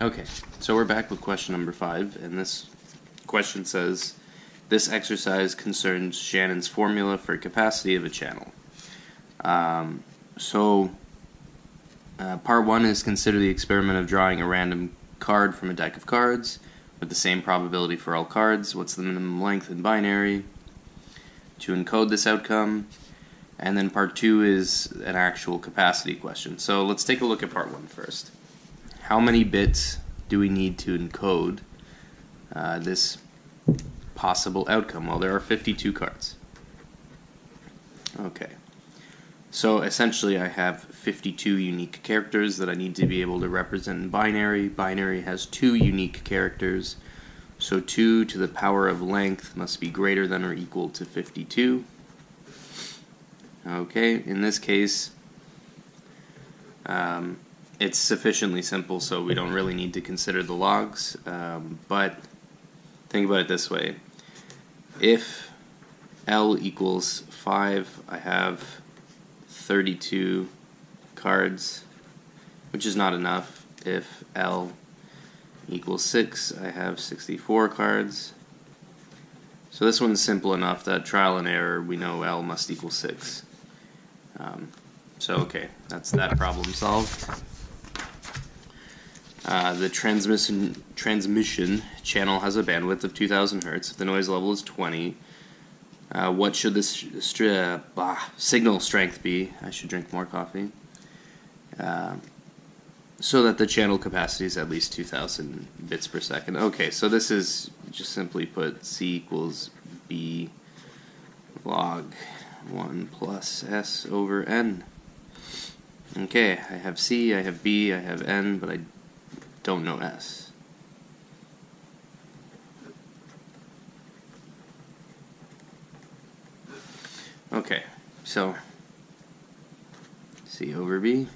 Okay, so we're back with question number 5, and this question says, this exercise concerns Shannon's formula for capacity of a channel. Part 1 is consider the experiment of drawing a random card from a deck of cards with the same probability for all cards. What's the minimum length in binary to encode this outcome? And then part 2 is an actual capacity question. So let's take a look at part 1 first. How many bits do we need to encode this possible outcome? Well, there are 52 cards. Okay. So essentially I have 52 unique characters that I need to be able to represent in binary. Binary has 2 unique characters, so 2 to the power of length must be greater than or equal to 52. Okay, in this case it's sufficiently simple so we don't really need to consider the logs, but think about it this way. If L equals 5, I have 32 cards, which is not enough. If L equals 6, I have 64 cards. So this one's simple enough that trial and error, we know L must equal 6. So okay, that's that problem solved. The transmission channel has a bandwidth of 2000 Hz. If the noise level is 20, what should this signal strength be? I should drink more coffee. So that the channel capacity is at least 2000 bits per second. Okay, so this is just simply put C equals B log 1 plus S over N. Okay, I have C, I have B, I have N, but I don't know S. Okay, so C over B,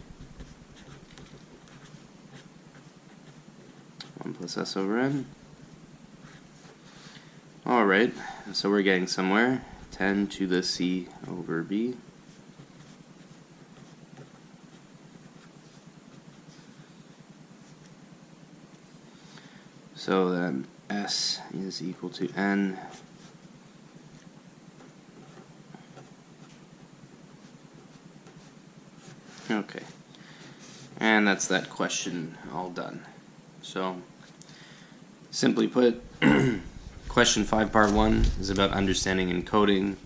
1 plus S over N. Alright, so we're getting somewhere. 10 to the C over B. So then S is equal to N. Okay, and that's that question all done. So, simply put, question 5 part 1 is about understanding encoding.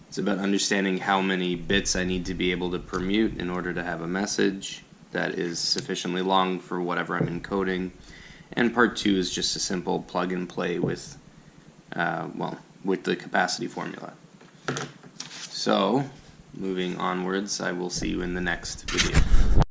It's about understanding how many bits I need to be able to permute in order to have a message that is sufficiently long for whatever I'm encoding. And part 2 is just a simple plug and play with, with the capacity formula. So, moving onwards, I will see you in the next video.